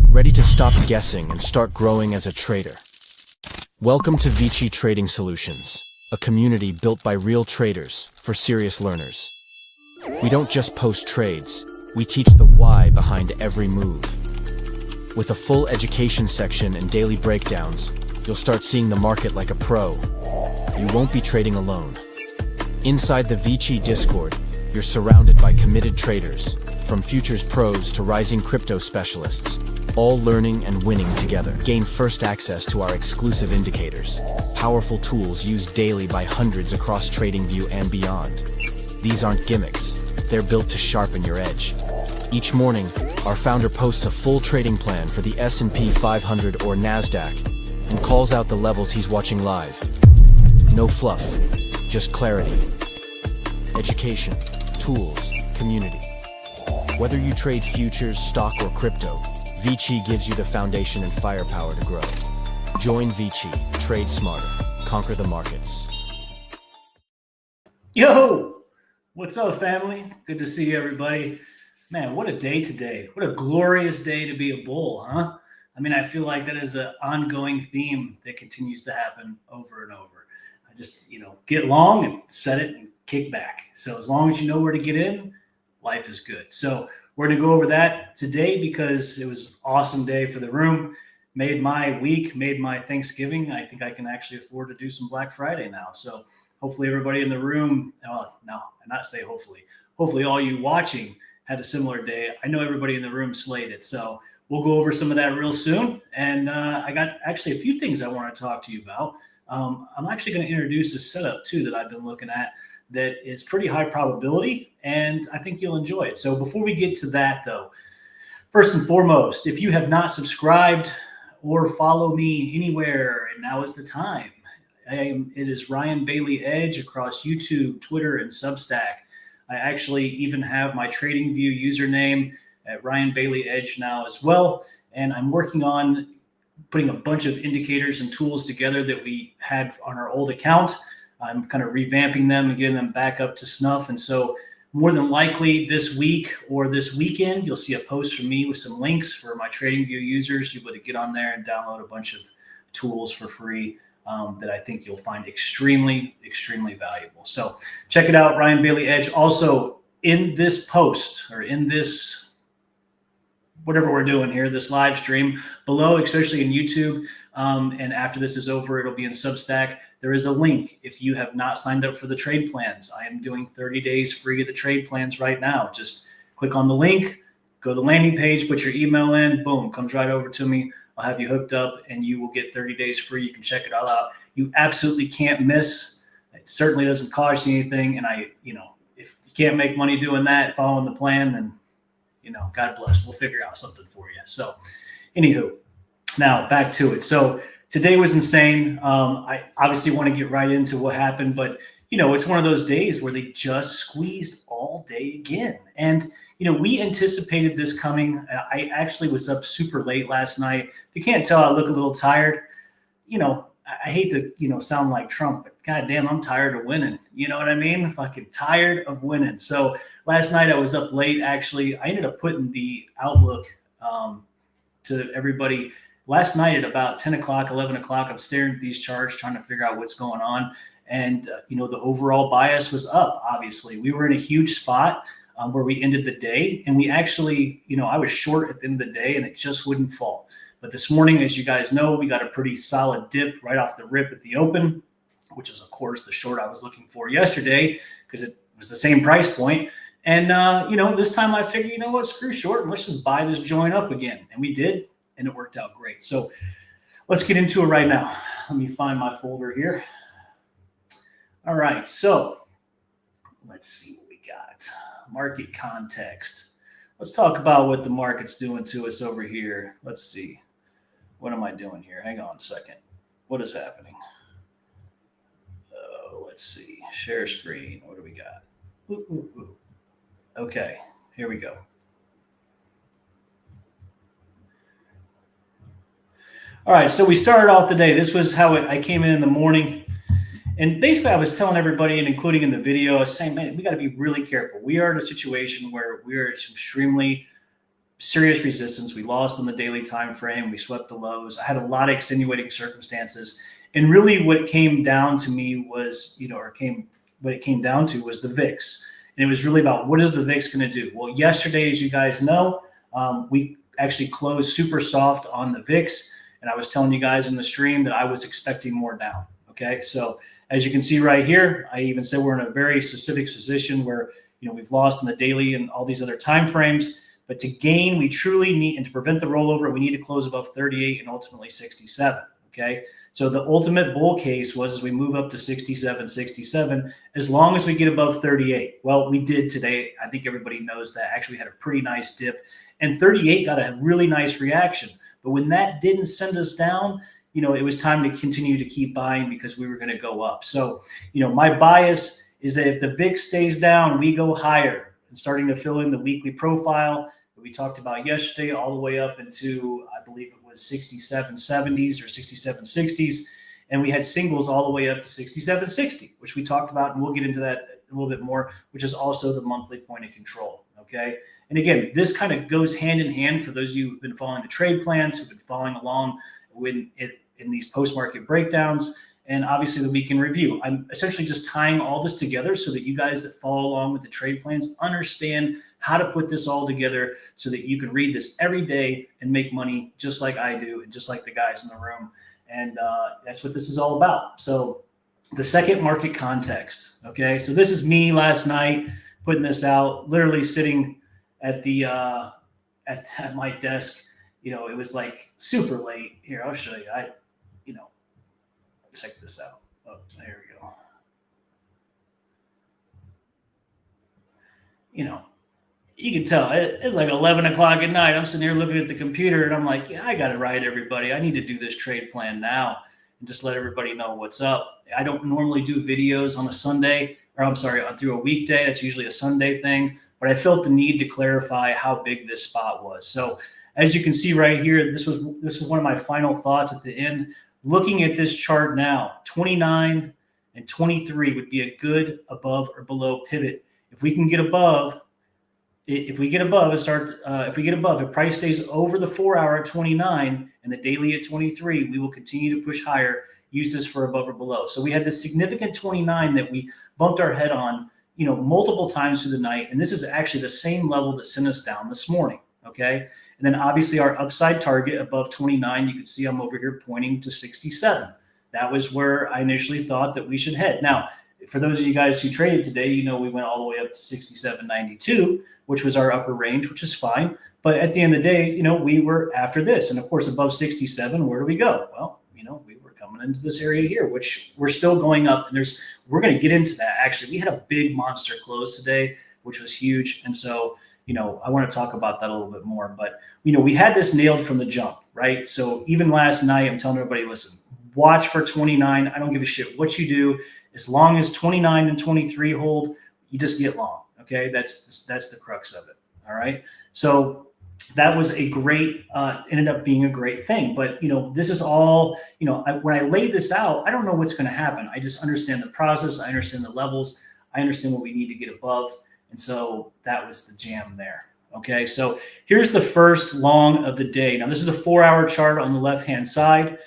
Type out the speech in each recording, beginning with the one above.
Ready to stop guessing and start growing as a trader? Welcome to Vici Trading Solutions, a community built by real traders for serious learners. We don't just post trades, we teach the why behind every move. With a full education section and daily breakdowns, you'll start seeing the market like a pro. You won't be trading alone. Inside the Vici Discord, you're surrounded by committed traders, from futures pros to rising crypto specialists, all learning and winning together. Gain first access to our exclusive indicators, powerful tools used daily by hundreds across TradingView and beyond. These aren't gimmicks, they're built to sharpen your edge. Each morning, our founder posts a full trading plan for the S&P 500 or NASDAQ and calls out the levels he's watching live. No fluff, just clarity. Education, tools, community. Whether you trade futures, stock, or crypto, Vici gives you the foundation and firepower to grow. Join Vici, trade smarter, conquer the markets. Yo, what's up, family? Good to see everybody. Man, what a day today. What a glorious day to be a bull, huh? I mean, I feel like that is an ongoing theme that continues to happen over and over. I just, get long and set it and kick back. So as long as you know where to get in, life is good. So we're going to go over that today because it was an awesome day for the room. Made my week, made my Thanksgiving. I think I can actually afford to do some Black Friday now. So hopefully everybody in the room, well, no, not say hopefully. Hopefully all you watching had a similar day. I know everybody in the room slayed it. So we'll go over some of that real soon. And I got actually a few things I want to talk to you about. I'm actually going to introduce a setup too that I've been looking at that is pretty high probability, and I think you'll enjoy it. So before we get to that, though, first and foremost, if you have not subscribed or follow me anywhere, and now is the time. It is Ryan Bailey Edge across YouTube, Twitter, and Substack. I actually even have my TradingView username at Ryan Bailey Edge now as well, and I'm working on putting a bunch of indicators and tools together that we had on our old account. I'm kind of revamping them and getting them back up to snuff. And so more than likely this week or this weekend, you'll see a post from me with some links for my TradingView users. You'll be able to get on there and download a bunch of tools for free that I think you'll find extremely, extremely valuable. So check it out, Ryan Bailey Edge. Also in this post or in this whatever we're doing here, this live stream below, especially in YouTube. And after this is over, it'll be in Substack. There is a link if you have not signed up for the trade plans. I am doing 30 days free of the trade plans right now. Just click on the link, go to the landing page, put your email in, boom, comes right over to me. I'll have you hooked up and you will get 30 days free. You can check it all out. You absolutely can't miss. It certainly doesn't cost you anything. And if you can't make money doing that, following the plan, then God bless. We'll figure out something for you. So anywho, now back to it. So today was insane. I obviously want to get right into what happened, but it's one of those days where they just squeezed all day again. And, we anticipated this coming. I actually was up super late last night. If you can't tell, I look a little tired. I hate to, sound like Trump, but goddamn, I'm tired of winning. You know what I mean? Fucking tired of winning. So last night I was up late. Actually, I ended up putting the outlook to everybody last night at about 10 o'clock, 11 o'clock. I'm staring at these charts, trying to figure out what's going on. And, the overall bias was up, obviously. We were in a huge spot where we ended the day. And we actually, I was short at the end of the day and it just wouldn't fall. But this morning, as you guys know, we got a pretty solid dip right off the rip at the open, which is, of course, the short I was looking for yesterday because it was the same price point. And, this time I figured, what, screw short and let's just buy this joint up again. And we did, and it worked out great. So let's get into it right now. Let me find my folder here. All right, so let's see what we got. Market context. Let's talk about what the market's doing to us over here. Let's see. What am I doing here? Hang on a second. What is happening? Let's see. Share screen. What do we got? Ooh. Okay, here we go. All right, so we started off the day. This was how I came in the morning. And basically, I was telling everybody, and including in the video, I was saying, man, we got to be really careful. We are in a situation where we are extremely serious resistance. We lost on the daily time frame. We swept the lows. I had a lot of extenuating circumstances. And really what came down to me was, what it came down to was the VIX. And it was really about what is the VIX going to do? Well, yesterday, as you guys know, we actually closed super soft on the VIX. And I was telling you guys in the stream that I was expecting more down. Okay. So as you can see right here, I even said we're in a very specific position where, we've lost in the daily and all these other time frames. But to gain, we truly need, and to prevent the rollover, we need to close above 38 and ultimately 67. Okay. So the ultimate bull case was as we move up to 67, as long as we get above 38. Well, we did today. I think everybody knows that. Actually had a pretty nice dip, and 38 got a really nice reaction. But when that didn't send us down, it was time to continue to keep buying because we were going to go up. So, my bias is that if the VIX stays down, we go higher, and starting to fill in the weekly profile that we talked about yesterday, all the way up into, I believe it was 67.70s or 67.60s. And we had singles all the way up to 67.60, which we talked about. And we'll get into that a little bit more, which is also the monthly point of control. Okay. And again, this kind of goes hand in hand for those of you who've been following the trade plans, who've been following along in these post-market breakdowns, and obviously the weekend review. I'm essentially just tying all this together so that you guys that follow along with the trade plans understand how to put this all together so that you can read this every day and make money just like I do and just like the guys in the room. And that's what this is all about. So the second, market context. Okay, so this is me last night putting this out, literally sitting at the at my desk. It was like super late. Here, I'll show you. Check this out. Oh, there we go. You can tell it's like 11 o'clock at night. I'm sitting here looking at the computer and I'm like, yeah, I got to write everybody. I need to do this trade plan now and just let everybody know what's up. I don't normally do videos on a Sunday, or I'm sorry, through a weekday. That's usually a Sunday thing, but I felt the need to clarify how big this spot was. So as you can see right here, this was one of my final thoughts at the end. Looking at this chart now, 29 and 23 would be a good above or below pivot. If we can get above, if price stays over the 4 hour at 29 and the daily at 23, we will continue to push higher, use this for above or below. So we had this significant 29 that we bumped our head on, multiple times through the night. And this is actually the same level that sent us down this morning. Okay. And then obviously our upside target above 29, you can see I'm over here pointing to 67. That was where I initially thought that we should head. Now, for those of you guys who traded today, we went all the way up to 67.92, which was our upper range, which is fine. But at the end of the day, we were after this. And of course, above 67, where do we go? Well, we were coming into this area here, which we're still going up. And we're going to get into that. Actually, we had a big monster close today, which was huge. And so, I want to talk about that a little bit more, but we had this nailed from the jump, right? So even last night, I'm telling everybody, listen, watch for 29. I don't give a shit what you do. As long as 29 and 23 hold, you just get long. Okay. That's the crux of it. All right. So that was a great, ended up being a great thing. But, this is all, when I lay this out, I don't know what's going to happen. I just understand the process. I understand the levels. I understand what we need to get above. And so that was the jam there. Okay. So here's the first long of the day. Now, this is a 4-hour chart on the left-hand side.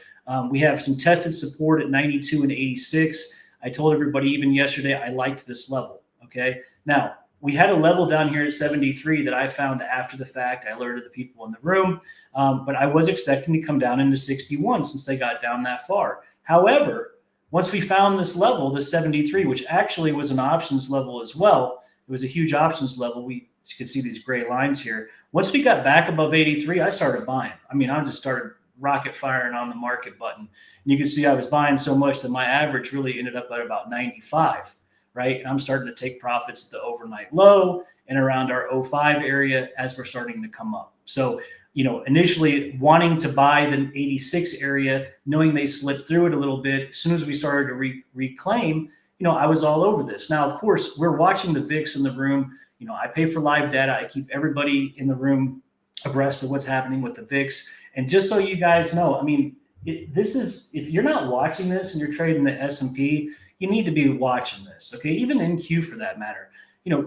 We have some tested support at 92 and 86. I told everybody even yesterday, I liked this level. Okay. Now, we had a level down here at 73 that I found after the fact. I alerted the people in the room, but I was expecting to come down into 61 since they got down that far. However, once we found this level, the 73, which actually was an options level as well, it was a huge options level. You can see these gray lines here. Once we got back above 83, I started buying. I mean, I just started rocket firing on the market button. And you can see I was buying so much that my average really ended up at about 95. Right. And I'm starting to take profits at the overnight low and around our 05 area as we're starting to come up. So, initially wanting to buy the 86 area, knowing they slipped through it a little bit, as soon as we started to reclaim, I was all over this. Now, of course, we're watching the VIX in the room. I pay for live data. I keep everybody in the room abreast of what's happening with the VIX. And just so you guys know, I mean, if you're not watching this and you're trading the S&P, you need to be watching this, okay? Even NQ for that matter.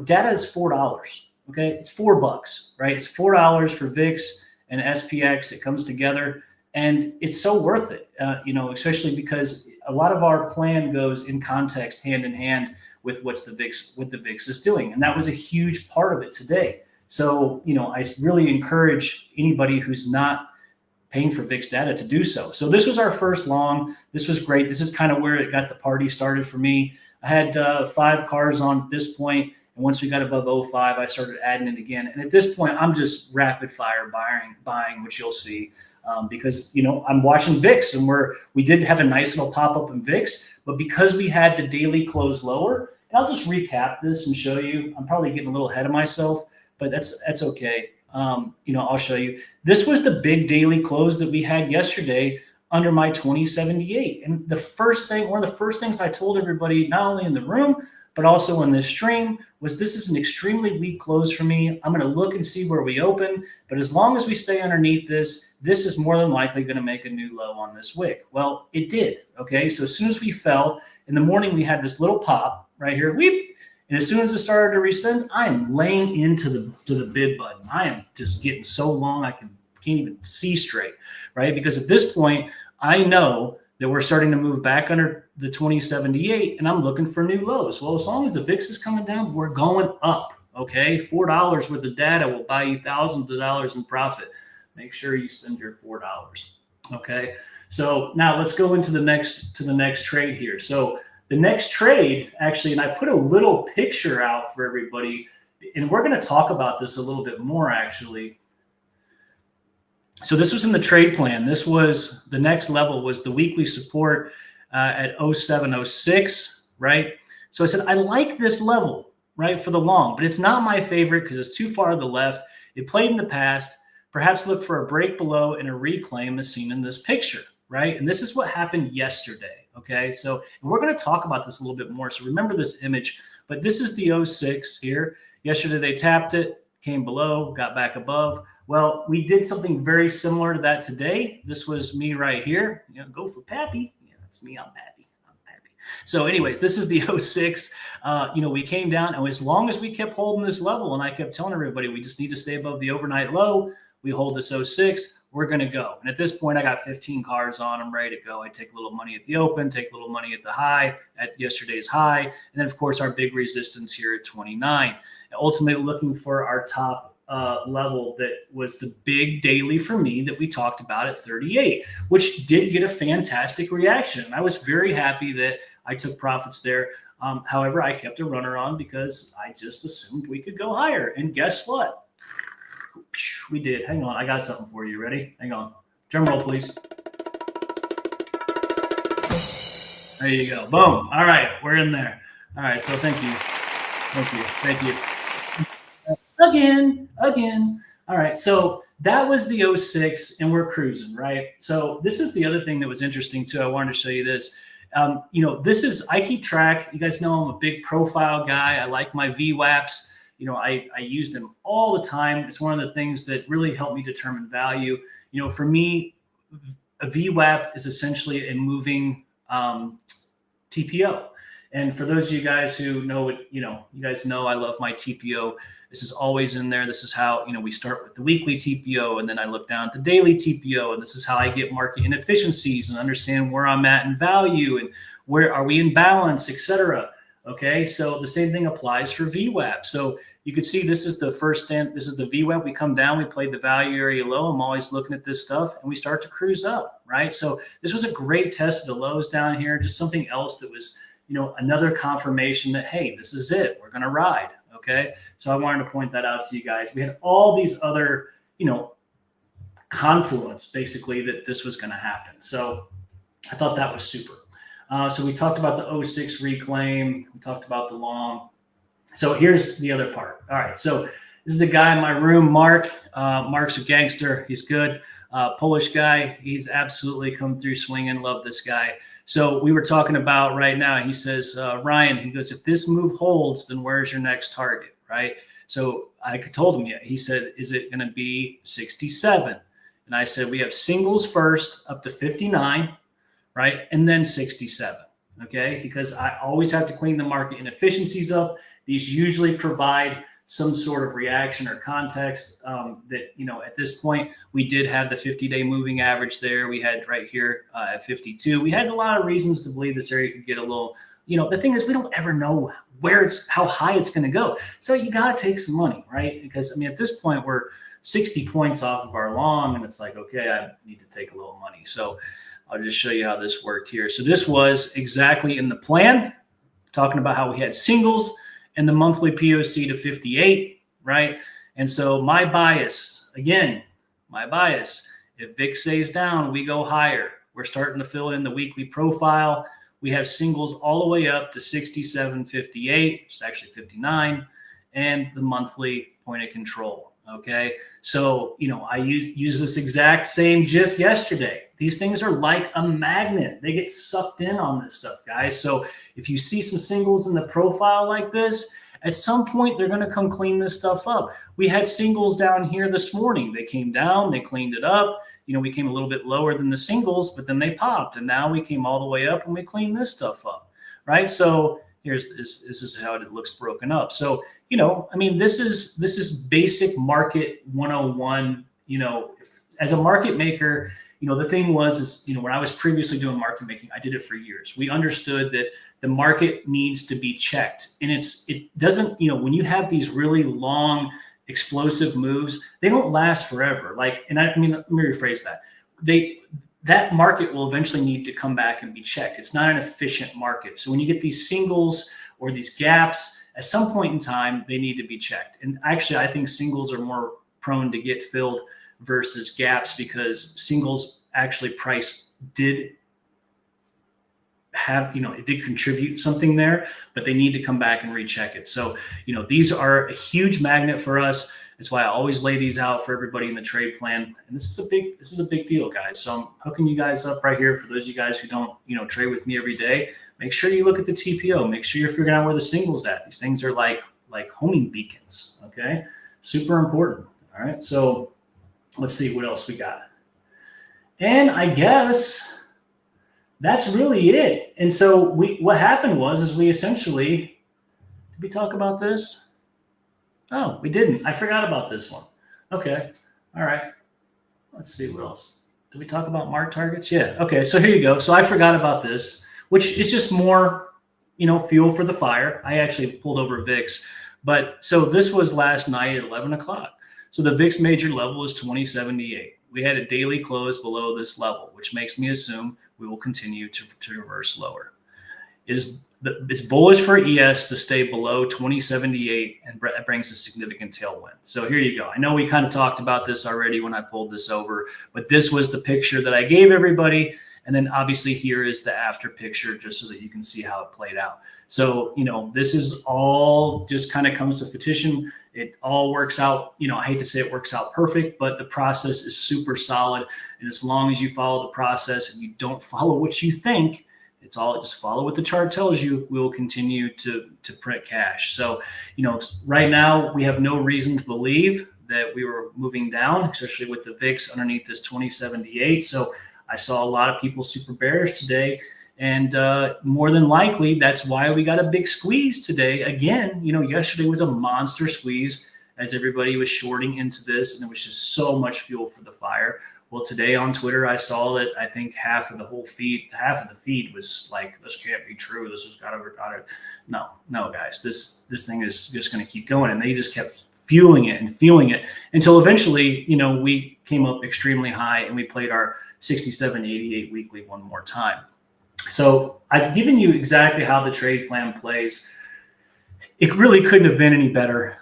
Data is $4, okay? It's $4, right? It's $4 for VIX and SPX. It comes together, and it's so worth it, especially because a lot of our plan goes in context, hand in hand with what the VIX is doing, and that was a huge part of it today. So, I really encourage anybody who's not paying for VIX data to do so. So this was our first long. This was great. This is kind of where it got the party started for me. I had 5 cars on at this point, and once we got above 05, I started adding it again. And at this point, I'm just rapid fire buying, which you'll see, because I'm watching VIX, and we did have a nice little pop up in VIX, but because we had the daily close lower, and I'll just recap this and show you. I'm probably getting a little ahead of myself, but that's okay. I'll show you. This was the big daily close that we had yesterday under my 2078. And one of the first things I told everybody, not only in the room, but also in this stream, was this is an extremely weak close for me. I'm going to look and see where we open. But as long as we stay underneath this is more than likely going to make a new low on this wick. Well, it did. Okay. So as soon as we fell in the morning, we had this little pop right here. Weep. And as soon as it started to rescind, I am laying into the bid button. I am just getting so long I can't even see straight, right? Because at this point, I know that we're starting to move back under the 2078, and I'm looking for new lows. Well, as long as the VIX is coming down, we're going up, okay? $4 worth of data will buy you thousands of dollars in profit. Make sure you spend your $4, okay? So now let's go into the next trade here. So the next trade, actually, and I put a little picture out for everybody, and we're going to talk about this a little bit more, actually. So this was in the trade plan. This was the next level was the weekly support at 0706, right? So I said, I like this level, right, for the long, but it's not my favorite because it's too far to the left. It played in the past. Perhaps look for a break below and a reclaim as seen in this picture, right? And this is what happened yesterday. Okay, so and we're going to talk about this a little bit more. So remember this image, but this is the 06 here. Yesterday they tapped it, came below, got back above. Well, we did something very similar to that today. This was me right here. Go for Pappy. Yeah, that's me. I'm Pappy. So anyways, this is the 06. We came down, and as long as we kept holding this level, and I kept telling everybody we just need to stay above the overnight low, we hold this 06. We're going to go. And at this point, I got 15 cards on. I'm ready to go. I take a little money at the open, take a little money at the high, at yesterday's high. And then, of course, our big resistance here at 29. And ultimately looking for our top level that was the big daily for me that we talked about at 38, which did get a fantastic reaction. And I was very happy that I took profits there. However, I kept a runner on because I just assumed we could go higher. And guess what? We did. Hang on. I got something for you. Ready? Hang on. Drum roll, please. There you go. Boom. All right. We're in there. All right. So thank you. Thank you. Again. All right. So that was the 06 and we're cruising, right? So this is the other thing that was interesting too. I wanted to show you this. I keep track. You guys know I'm a big profile guy. I like my VWAPs. I use them all the time. It's one of the things that really help me determine value. For me, a VWAP is essentially a moving TPO. And for those of you guys who know it, you guys know I love my TPO. This is always in there. This is how, we start with the weekly TPO, and then I look down at the daily TPO, and this is how I get market inefficiencies and understand where I'm at in value and where are we in balance, etc. Okay, so the same thing applies for VWAP. So you can see this is the first stand. This is the VWAP. We come down, we played the value area low. I'm always looking at this stuff, and we start to cruise up, right? So this was a great test of the lows down here, just something else that was, another confirmation that, hey, this is it. We're going to ride. Okay. So I wanted to point that out to you guys. We had all these other, confluence basically that this was going to happen. So I thought that was super. So we talked about the 06 reclaim. We talked about the long. So here's the other part. All right. So this is a guy in my room, Mark. Mark's a gangster. He's good. Polish guy. He's absolutely come through swinging. Love this guy. So we were talking about right now, he says, Ryan, he goes, if this move holds, then where's your next target, right? So I told him, he said, is it going to be 67? And I said, we have singles first up to 59, right? And then 67, okay? Because I always have to clean the market inefficiencies up. These usually provide some sort of reaction or context that, at this point, we did have the 50-day moving average there. We had right here at 52. We had a lot of reasons to believe this area could get a little, the thing is we don't ever know how high it's going to go. So you got to take some money, right? Because, at this point, we're 60 points off of our long, and it's like, okay, I need to take a little money. So I'll just show you how this worked here. So this was exactly in the plan, talking about how we had singles and the monthly POC to 58, right? And so my bias, if VIX stays down, we go higher. We're starting to fill in the weekly profile. We have singles all the way up to 67.58, which is actually 59, and the monthly point of control, okay? So, I use this exact same GIF yesterday. These things are like a magnet. They get sucked in on this stuff, guys. So if you see some singles in the profile like this, at some point, they're going to come clean this stuff up. We had singles down here this morning. They came down, they cleaned it up. We came a little bit lower than the singles, but then they popped. And now we came all the way up and we cleaned this stuff up, right? So here's this is how it looks broken up. So, this is basic market 101. As a market maker, the thing was, when I was previously doing market making, I did it for years. We understood that the market needs to be checked. And it doesn't, when you have these really long explosive moves, they don't last forever. Let me rephrase that. That market will eventually need to come back and be checked. It's not an efficient market. So when you get these singles or these gaps, at some point in time, they need to be checked. And actually, I think singles are more prone to get filled versus gaps, because singles actually price did have, it did contribute something there, but they need to come back and recheck it. So, these are a huge magnet for us. That's why I always lay these out for everybody in the trade plan. And this is a big deal, guys. So I'm hooking you guys up right here. For those of you guys who don't, trade with me every day, make sure you look at the TPO. Make sure you're figuring out where the single's at. These things are like homing beacons. Okay. Super important. All right. So let's see what else we got. And I guess that's really it. And so what happened was we essentially, did we talk about this? Oh, we didn't. I forgot about this one. Okay. All right. Let's see what else. Did we talk about mark targets? Yeah. Okay. So here you go. So I forgot about this, which is just more, fuel for the fire. I actually pulled over VIX, but so this was last night at 11 o'clock. So the VIX major level is 2078. We had a daily close below this level, which makes me assume we will continue to reverse lower. It's bullish for ES to stay below 2078, and that brings a significant tailwind. So here you go. I know we kind of talked about this already when I pulled this over, but this was the picture that I gave everybody. And then obviously here is the after picture, just so that you can see how it played out. So, this is all just kind of comes to fruition. It all works out. I hate to say it works out perfect, but the process is super solid. And as long as you follow the process and you don't follow what you think, It's all just follow what the chart tells you. We will continue to print cash. So, right now we have no reason to believe that we were moving down, especially with the VIX underneath this 2078. So I saw a lot of people super bearish today. And more than likely, that's why we got a big squeeze today. Again, yesterday was a monster squeeze as everybody was shorting into this, and it was just so much fuel for the fire. Well, today on Twitter, I saw that I think half of the feed was like, this can't be true. This has got to. No, guys, this thing is just going to keep going. And they just kept fueling it and feeling it until eventually, we came up extremely high and we played our 67.88 weekly one more time. So I've given you exactly how the trade plan plays. It really couldn't have been any better.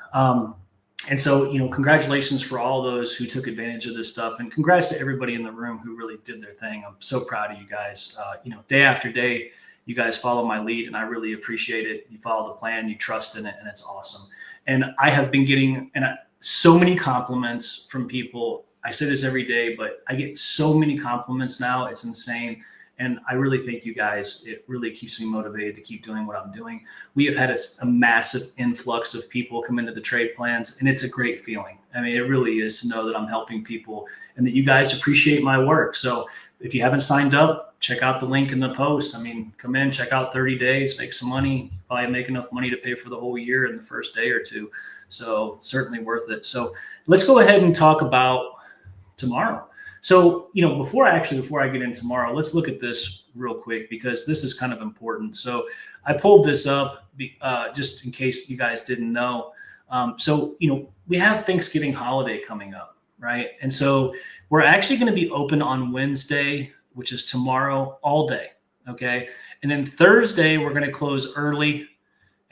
And so, congratulations for all those who took advantage of this stuff, and congrats to everybody in the room who really did their thing. I'm so proud of you guys. Day after day, you guys follow my lead, and I really appreciate it. You follow the plan, you trust in it, and it's awesome. And I have been getting so many compliments from people. I say this every day, but I get so many compliments now. It's insane. And I really thank you guys. It really keeps me motivated to keep doing what I'm doing. We have had a massive influx of people come into the trade plans, and it's a great feeling. I mean, it really is to know that I'm helping people and that you guys appreciate my work. So if you haven't signed up, check out the link in the post. I mean, come in, check out 30 days, make some money, probably make enough money to pay for the whole year in the first day or two. So certainly worth it. So let's go ahead and talk about tomorrow. So, before I get in tomorrow, let's look at this real quick because this is kind of important. So I pulled this up just in case you guys didn't know. We have Thanksgiving holiday coming up, right? And so we're actually going to be open on Wednesday, which is tomorrow, all day, okay? And then Thursday, we're going to close early,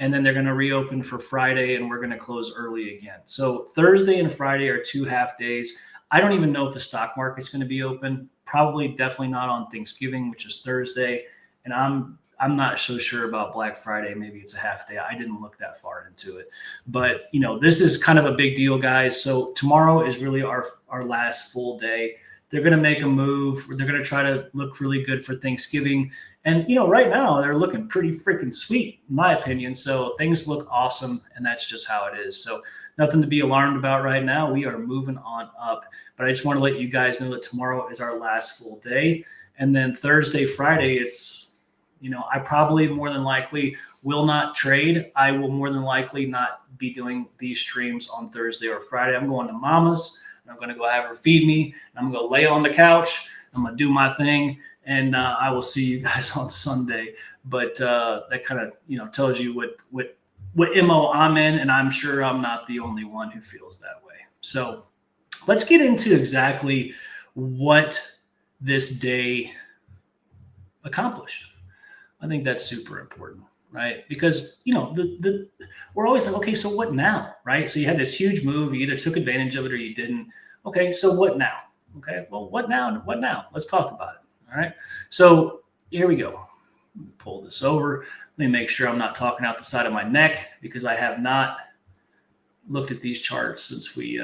and then they're going to reopen for Friday, and we're going to close early again. So Thursday and Friday are 2 half days. I don't even know if the stock market's going to be open. Probably, definitely not on Thanksgiving, which is Thursday. And I'm not so sure about Black Friday. Maybe it's a half day. I didn't look that far into it. But, this is kind of a big deal, guys. So tomorrow is really our last full day. They're going to make a move. They're going to try to look really good for Thanksgiving. And, right now they're looking pretty freaking sweet, in my opinion. So things look awesome, and that's just how it is. So nothing to be alarmed about right now. We are moving on up. But I just want to let you guys know that tomorrow is our last full day. And then Thursday, Friday, it's, I probably more than likely will not trade. I will more than likely not be doing these streams on Thursday or Friday. I'm going to Mama's. And I'm going to go have her feed me. And I'm going to lay on the couch. I'm going to do my thing. And I will see you guys on Sunday. But that kind of, tells you what MO I'm in, and I'm sure I'm not the only one who feels that way. So let's get into exactly what this day accomplished. I think that's super important, right? Because, we're always like, okay, so what now, right? So you had this huge move. You either took advantage of it or you didn't. Okay, so what now? Okay, well, what now? What now? Let's talk about it, all right? So here we go. Let me pull this over. Let me make sure I'm not talking out the side of my neck because I have not looked at these charts since we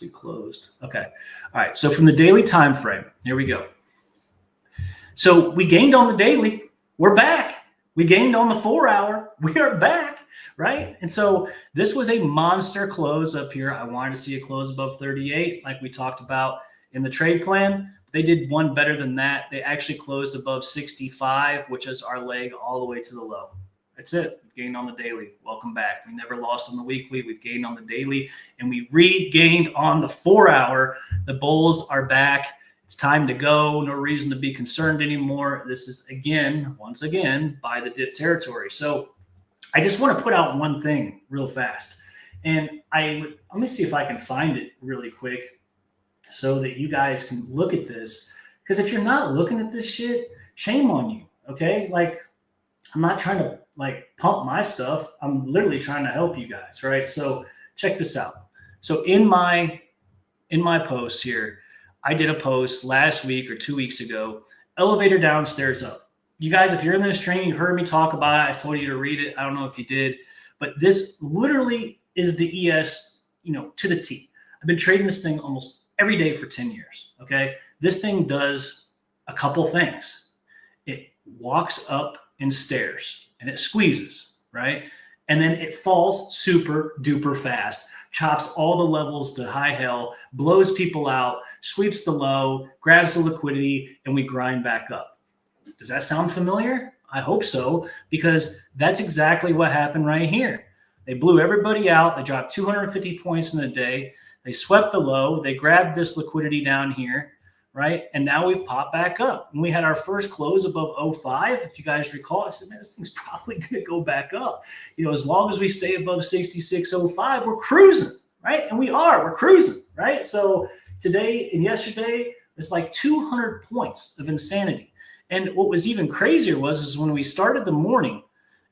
closed. Okay. All right. So from the daily time frame, here we go. So we gained on the daily. We're back. We gained on the 4 hour. We are back, right? And so this was a monster close up here. I wanted to see a close above 38 like we talked about in the trade plan. They did one better than that. They actually closed above 65, which is our leg all the way to the low. That's it. We've gained on the daily. Welcome back. We never lost on the weekly. We've gained on the daily, and we regained on the 4 hour. The bulls are back. It's time to go. No reason to be concerned anymore. This is, once again, by the dip territory. So I just want to put out one thing real fast. And let me see if I can find it really quick, so that you guys can look at this. Because if you're not looking at this shit, shame on you, okay? Like, I'm not trying to pump my stuff. I'm literally trying to help you guys, right? So check this out. So in my post here, I did a post last week or 2 weeks ago, elevator down, stairs up. You guys, if you're in the stream, you heard me talk about it. I told you to read it. I don't know if you did, but this literally is the ES, to the T. I've been trading this thing almost every day for 10 years. Okay. This thing does a couple things. walks up in stairs and it squeezes, right? And then it falls super duper fast, chops all the levels to high hell, blows people out, sweeps the low, grabs the liquidity, and we grind back up. Does that sound familiar? I hope so, because that's exactly what happened right here. They blew everybody out. They dropped 250 points in a day. They swept the low. They grabbed this liquidity down here, right? And now we've popped back up. When we had our first close above 05, if you guys recall, I said, man, this thing's probably going to go back up. As long as we stay above 66.05, we're cruising, right? And we're cruising, right? So today and yesterday, it's like 200 points of insanity. And what was even crazier is when we started the morning,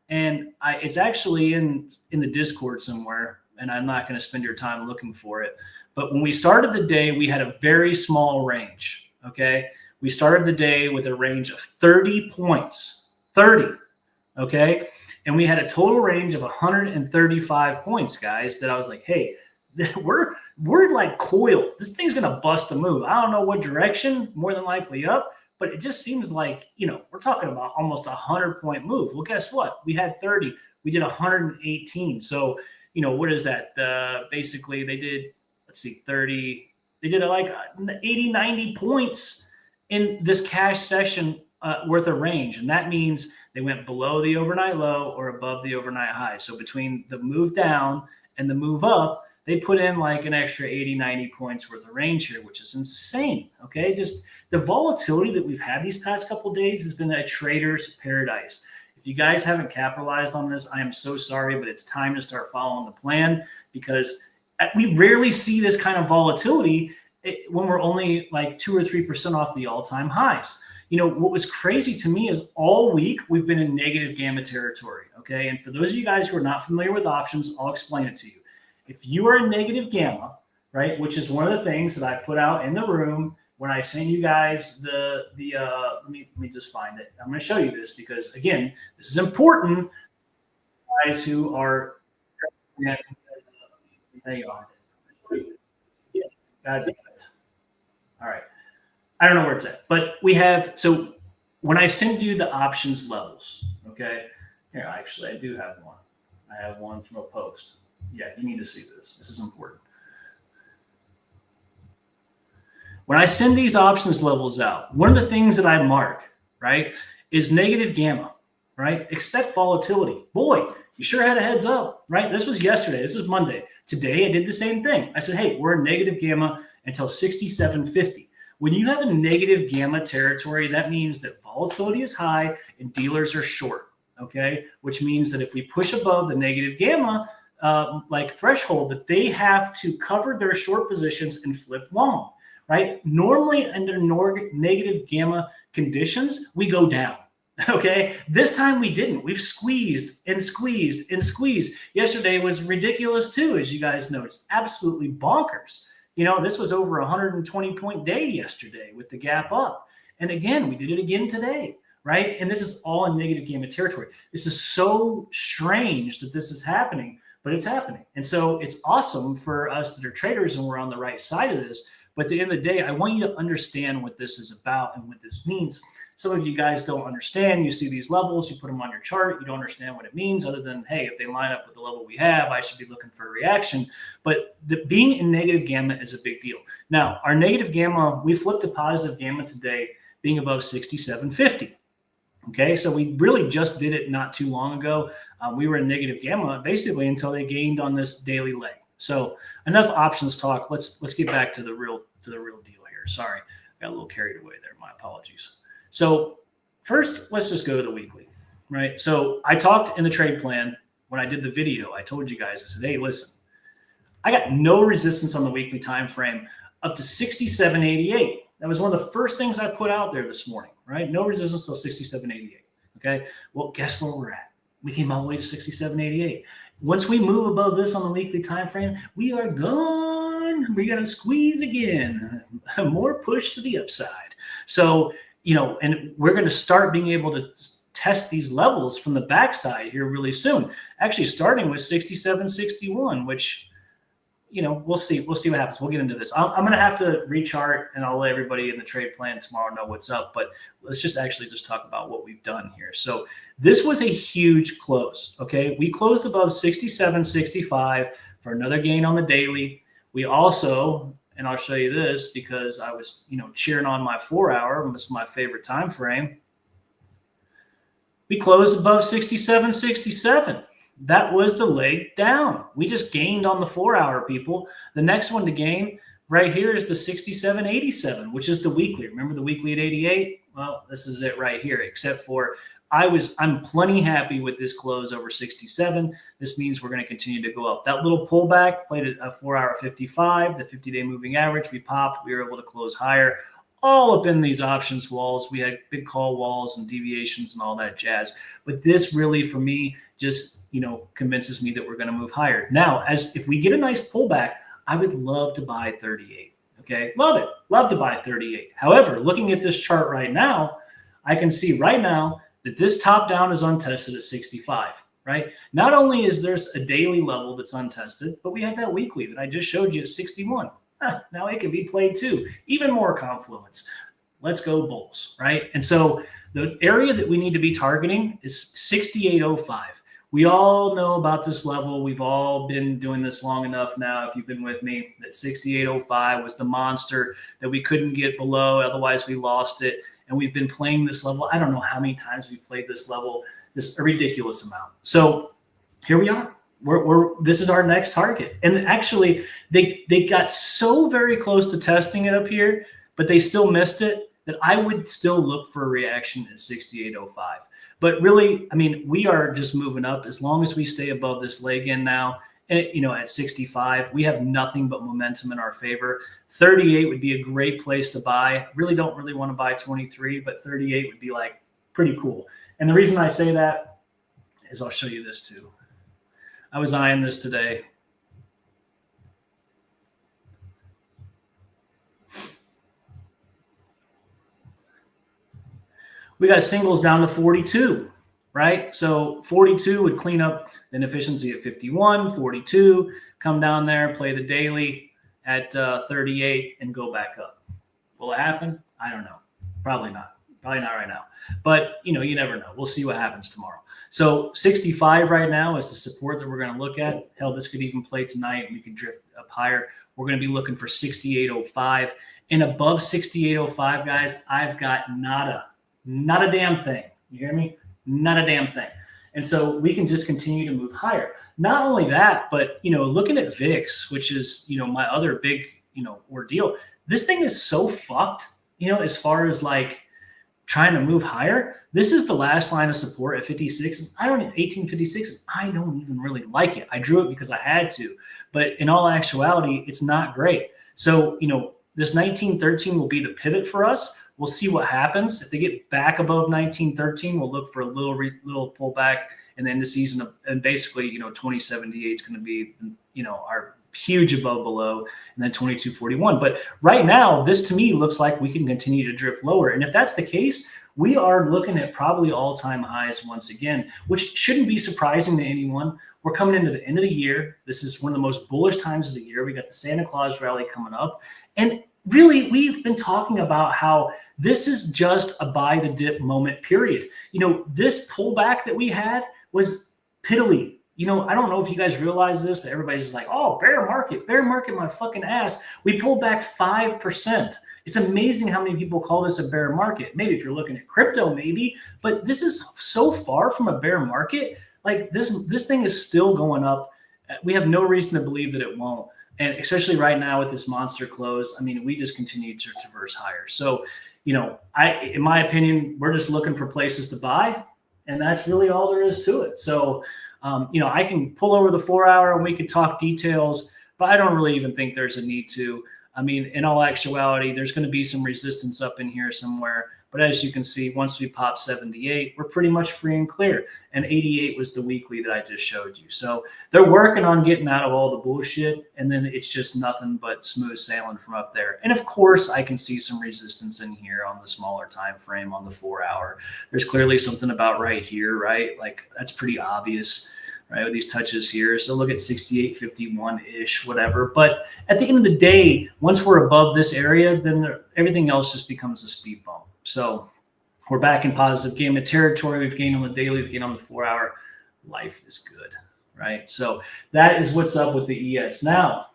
and it's actually in the Discord somewhere, and I'm not going to spend your time looking for it. But when we started the day, we had a very small range, okay? We started the day with a range of 30 points, 30, okay? And we had a total range of 135 points, guys, that I was like, hey, we're like coiled. This thing's going to bust a move. I don't know what direction, more than likely up, but it just seems like, we're talking about almost a 100-point move. Well, guess what? We had 30. We did 118. So, what is that? Basically, they did, 30. They did like 80, 90 points in this cash session worth of range. And that means they went below the overnight low or above the overnight high. So between the move down and the move up, they put in like an extra 80, 90 points worth of range here, which is insane. Okay. Just the volatility that we've had these past couple of days has been a trader's paradise. If you guys haven't capitalized on this, I am so sorry, but it's time to start following the plan, because we rarely see this kind of volatility when we're only like 2 or 3% off the all-time highs. What was crazy to me is all week we've been in negative gamma territory. Okay. And for those of you guys who are not familiar with options, I'll explain it to you. If you are in negative gamma, right, which is one of the things that I put out in the room when I sent you guys let me just find it. I'm going to show you this because, again, this is important. Guys who are, there you are. Yeah, got it. All right. I don't know where it's at, but we have, so when I send you the options levels, okay, here, actually, I do have one. I have one from a post. Yeah, you need to see this. This is important. When I send these options levels out, one of the things that I mark, right, is negative gamma, right? Expect volatility. Boy, you sure had a heads up, right? This was yesterday. This is Monday. Today, I did the same thing. I said, hey, we're in negative gamma until 67.50. When you have a negative gamma territory, that means that volatility is high and dealers are short, okay? Which means that if we push above the negative gamma threshold, that they have to cover their short positions and flip long, right? Normally under negative gamma conditions, we go down. Okay. This time we didn't. We've squeezed and squeezed and squeezed. Yesterday was ridiculous too, as you guys know. It's absolutely bonkers. This was over 120-point day yesterday with the gap up. And again, we did it again today, right? And this is all in negative gamma territory. This is so strange that this is happening, but it's happening. And so it's awesome for us that are traders and we're on the right side of this. But at the end of the day, I want you to understand what this is about and what this means. Some of you guys don't understand. You see these levels, you put them on your chart. You don't understand what it means other than, hey, if they line up with the level we have, I should be looking for a reaction. But being in negative gamma is a big deal. Now, our negative gamma, we flipped to positive gamma today, being above 67.50. Okay, so we really just did it not too long ago. We were in negative gamma basically until they gained on this daily leg. So enough options talk. Let's get back to the real deal here. Sorry, I got a little carried away there. My apologies. So first, let's just go to the weekly, right? So I talked in the trade plan when I did the video. I told you guys, I said, hey, listen, I got no resistance on the weekly time frame up to 67.88. That was one of the first things I put out there this morning, right? No resistance till 67.88. Okay. Well, guess where we're at? We came all the way to 67.88. Once we move above this on the weekly time frame, we are gone. We're going to squeeze again. More push to the upside. So, and we're going to start being able to test these levels from the backside here really soon. Actually, starting with 67.61, which we'll see what happens. We'll get into this. I'm going to have to rechart, and I'll let everybody in the trade plan tomorrow know what's up, but let's just talk about what we've done here. So this was a huge close. Okay. We closed above 67.65 for another gain on the daily. We also, and I'll show you this because I was, cheering on my 4 hour. This is my favorite time frame. We closed above 67.67. That was the leg down. We just gained on the 4 hour, people. The next one to gain right here is the 67.87, which is the weekly. Remember the weekly at 88? Well, this is it right here, except for I'm plenty happy with this close over 67. This means we're going to continue to go up. That little pullback played at a 4 hour 55, the 50-day moving average. We popped. We were able to close higher. All up in these options walls. We had big call walls and deviations and all that jazz. But this really, for me, just convinces me that we're going to move higher. Now, if we get a nice pullback, I would love to buy 38. Okay, love it. Love to buy 38. However, looking at this chart right now, I can see right now that this top down is untested at 65. Right? Not only is there's a daily level that's untested, but we have that weekly that I just showed you at 61. Now it can be played too. Even more confluence. Let's go Bulls, right? And so the area that we need to be targeting is 68.05. We all know about this level. We've all been doing this long enough now, if you've been with me, that 68.05 was the monster that we couldn't get below. Otherwise, we lost it. And we've been playing this level. I don't know how many times we've played this level, just a ridiculous amount. So here we are. This is our next target. And actually, they got so very close to testing it up here, but they still missed it, that I would still look for a reaction at 68.05. But really, I mean, we are just moving up. As long as we stay above this leg in now, at 65, we have nothing but momentum in our favor. 38 would be a great place to buy. Really don't want to buy 23, but 38 would be like pretty cool. And the reason I say that is I'll show you this too. I was eyeing this today. We got singles down to 42, right? So 42 would clean up the inefficiency at 51, 42, come down there, play the daily at 38 and go back up. Will it happen? I don't know. Probably not. Probably not right now. But, you never know. We'll see what happens tomorrow. So 65 right now is the support that we're going to look at. Hell, this could even play tonight and we could drift up higher. We're going to be looking for 68.05. And above 68.05, guys, I've got not a damn thing. You hear me? Not a damn thing. And so we can just continue to move higher. Not only that, but, looking at VIX, which is, my other big, ordeal, this thing is so fucked, as far as like trying to move higher. This is the last line of support at 56. 1856. I don't even really like it. I drew it because I had to, but in all actuality, it's not great. So, this 1913 will be the pivot for us. We'll see what happens. If they get back above 1913, we'll look for a little pullback in the end of season. And basically, 2078 is going to be, our huge above below, and then 2241. But right now, this to me looks like we can continue to drift lower. And if that's the case, we are looking at probably all-time highs once again, which shouldn't be surprising to anyone. We're coming into the end of the year. This is one of the most bullish times of the year. We got the Santa Claus rally coming up. And really, we've been talking about how this is just a buy the dip moment, period. This pullback that we had was piddly. I don't know if you guys realize this, but everybody's just like, oh, bear market, my fucking ass. We pulled back 5%. It's amazing how many people call this a bear market. Maybe if you're looking at crypto, maybe, but this is so far from a bear market. Like this thing is still going up. We have no reason to believe that it won't. And especially right now with this monster close, I mean, we just continue to traverse higher. So, in my opinion, we're just looking for places to buy, and that's really all there is to it. So, I can pull over the 4 hour and we could talk details, but I don't really even think there's a need to. I mean, in all actuality, there's going to be some resistance up in here somewhere. But as you can see, once we pop 78, we're pretty much free and clear. And 88 was the weekly that I just showed you. So they're working on getting out of all the bullshit. And then it's just nothing but smooth sailing from up there. And of course, I can see some resistance in here on the smaller time frame on the 4 hour. There's clearly something about right here, right? Like that's pretty obvious. right, with these touches here. So look at 68.51-ish, whatever. But at the end of the day, once we're above this area, then everything else just becomes a speed bump. So we're back in positive gamma territory. We've gained on the daily, we've gained on the 4-hour. Life is good, right? So that is what's up with the ES. Now,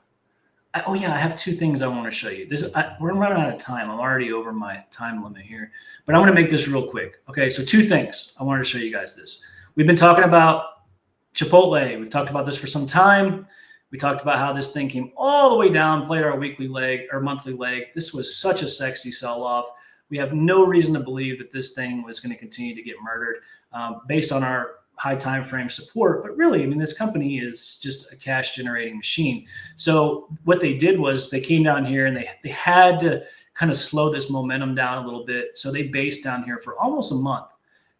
I have two things I want to show you. We're running out of time. I'm already over my time limit here, but I'm going to make this real quick. Okay, so two things. I wanted to show you guys this. We've been talking about Chipotle. We've talked about this for some time. We talked about how this thing came all the way down, played our weekly leg or monthly leg. This was such a sexy sell-off. We have no reason to believe that this thing was going to continue to get murdered based on our high time frame support. But really, I mean, this company is just a cash generating machine. So what they did was they came down here and they had to kind of slow this momentum down a little bit. So they based down here for almost a month.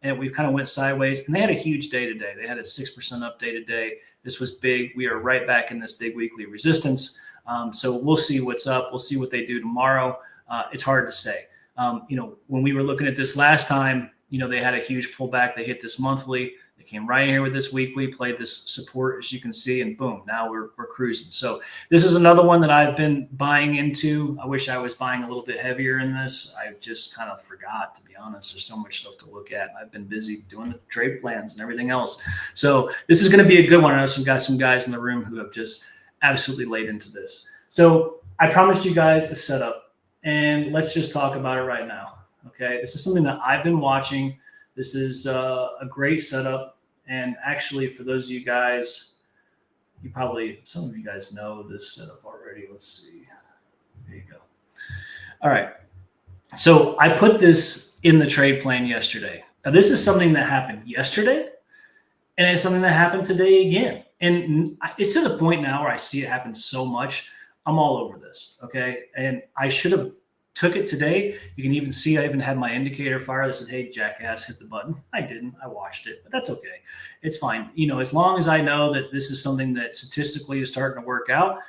And we kind of went sideways, and they had a huge day today. They had a 6% up day today. This was big. We are right back in this big weekly resistance. So we'll see what's up. We'll see what they do tomorrow. It's hard to say. When we were looking at this last time, they had a huge pullback. They hit this monthly. They came right in here with this weekly, played this support, as you can see, and boom, now we're cruising. So this is another one that I've been buying into. I wish I was buying a little bit heavier in this. I just kind of forgot, to be honest. There's so much stuff to look at. I've been busy doing the trade plans and everything else. So this is going to be a good one. I know some guys in the room who have just absolutely laid into this. So I promised you guys a setup, and let's just talk about it right now. Okay, this is something that I've been watching. This is a great setup. And actually, for those of you guys, some of you guys know this setup already. Let's see. There you go. All right. So I put this in the trade plan yesterday. Now, this is something that happened yesterday, and it's something that happened today again. And it's to the point now where I see it happen so much. I'm all over this. Okay. And I should have took it today. You can even see I even had my indicator fire that said, hey, jackass, hit the button. I didn't. I watched it, but that's okay. It's fine. As long as I know that this is something that statistically is starting to work out,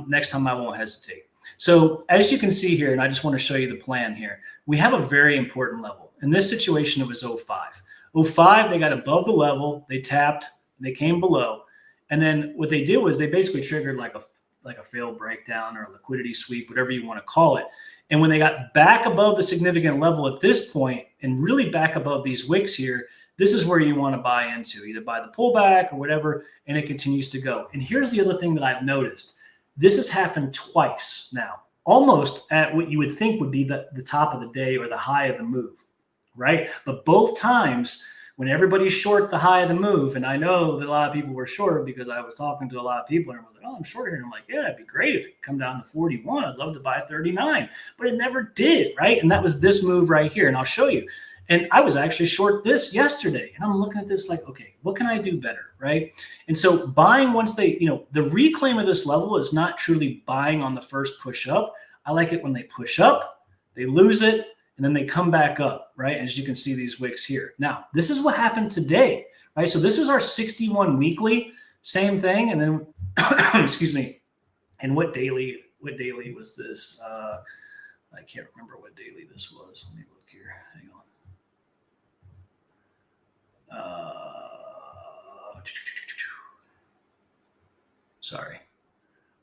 next time I won't hesitate. So as you can see here, and I just want to show you the plan here, we have a very important level. In this situation, it was 05. 05, they got above the level, they tapped, they came below. And then what they did was they basically triggered like a failed breakdown or a liquidity sweep, whatever you want to call it. And when they got back above the significant level at this point and really back above these wicks here, this is where you want to buy into, either buy the pullback or whatever, and it continues to go. And here's the other thing that I've noticed. This has happened twice now, almost at what you would think would be the top of the day or the high of the move, right? But both times when everybody's short the high of the move, and I know that a lot of people were short because I was talking to a lot of people and I was like, oh, I'm short here. And I'm like, yeah, it'd be great if it come down to 41. I'd love to buy 39, but it never did, right? And that was this move right here. And I'll show you. And I was actually short this yesterday. And I'm looking at this like, okay, what can I do better, right? And so buying once they, the reclaim of this level is not truly buying on the first push up. I like it when they push up, they lose it, and then they come back up, right? As you can see these wicks here. Now, this is what happened today, right? So this was our 61 weekly, same thing. And then, excuse me. And what daily was this? I can't remember what daily this was. Let me look here. Hang on. Sorry.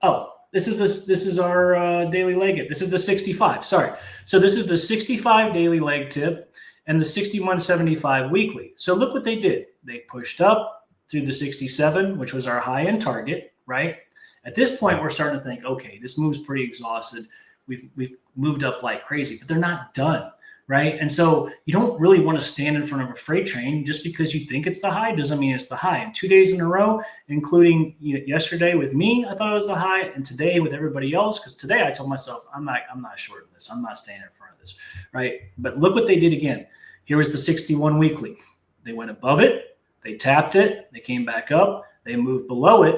Oh, this is our daily leg tip. This is the 65. Sorry. So this is the 65 daily leg tip and the 61.75 weekly. So look what they did. They pushed up through the 67, which was our high-end target, right? At this point, we're starting to think, okay, this move's pretty exhausted. We've moved up like crazy, but they're not done, right? And so you don't really want to stand in front of a freight train just because you think it's the high doesn't mean it's the high. And 2 days in a row, including yesterday with me, I thought it was the high, and today with everybody else, because today I told myself I'm not shorting this. I'm not staying in front of this, right? But look what they did again. Here was the 61 weekly. They went above it, they tapped it, they came back up, they moved below it,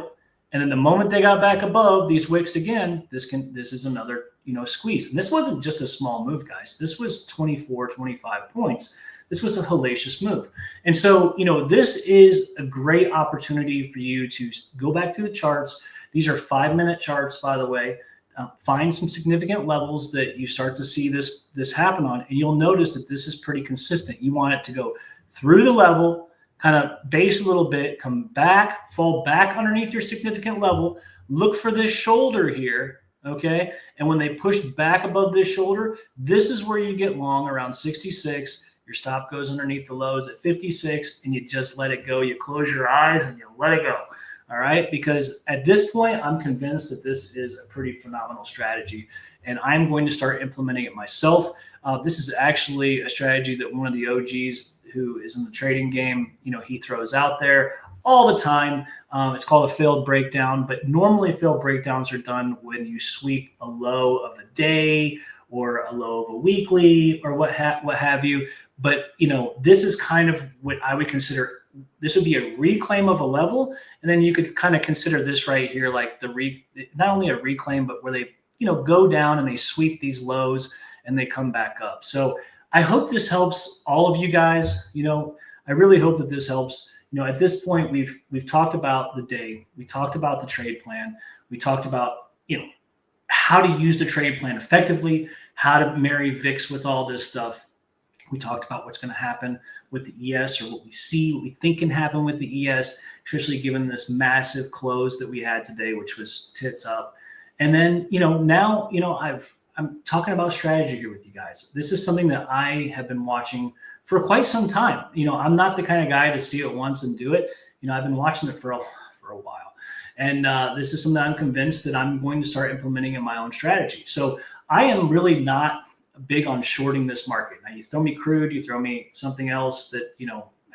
and then the moment they got back above these wicks again, this is another squeeze. And this wasn't just a small move, guys. This was 24, 25 points. This was a hellacious move. And so, this is a great opportunity for you to go back to the charts. These are 5-minute charts, by the way. Find some significant levels that you start to see this happen on, and you'll notice that this is pretty consistent. You want it to go through the level, kind of base a little bit, come back, fall back underneath your significant level, look for this shoulder here, okay? And when they push back above this shoulder, this is where you get long around 66. Your stop goes underneath the lows at 56, and you just let it go. You close your eyes and you let it go. All right, because at this point, I'm convinced that this is a pretty phenomenal strategy, and I'm going to start implementing it myself. This is actually a strategy that one of the OGs who is in the trading game, he throws out there all the time. It's called a failed breakdown, but normally failed breakdowns are done when you sweep a low of a day or a low of a weekly or what have you. But, this is kind of what I would consider. This would be a reclaim of a level. And then you could kind of consider this right here, like not only a reclaim, but where they, go down and they sweep these lows and they come back up. So I hope this helps all of you guys. I really hope that this helps. At this point, we've talked about the day. We talked about the trade plan. We talked about, how to use the trade plan effectively, how to marry VIX with all this stuff. We talked about what's going to happen with the ES, or what we think can happen with the ES, especially given this massive close that we had today, which was tits up. And then, now, I'm talking about strategy here with you guys. This is something that I have been watching for quite some time. I'm not the kind of guy to see it once and do it. I've been watching it for a while. And this is something I'm convinced that I'm going to start implementing in my own strategy. So I am really not big on shorting this market. Now, you throw me crude, you throw me something else that,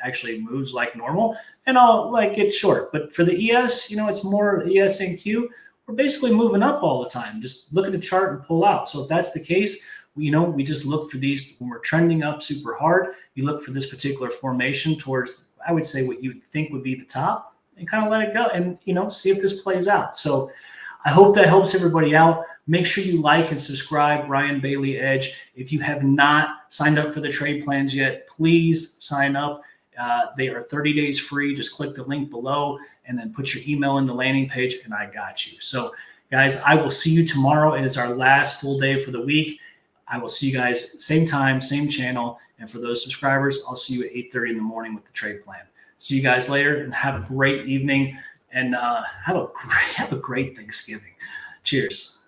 actually moves like normal, and I'll get short. But for the ES, it's more ES and Q. We're basically moving up all the time. Just look at the chart and pull out. So if that's the case, we just look for these when we're trending up super hard. You look for this particular formation towards, I would say, what you think would be the top, and kind of let it go and, see if this plays out. So I hope that helps everybody out. Make sure you like and subscribe, Ryan Bailey Edge. If you have not signed up for the trade plans yet, please sign up. They are 30 days free. Just click the link below and then put your email in the landing page, and I got you. So, guys, I will see you tomorrow. It is our last full day for the week. I will see you guys same time, same channel. And for those subscribers, I'll see you at 8:30 in the morning with the trade plan. See you guys later, and have a great evening, and have a great Thanksgiving. Cheers.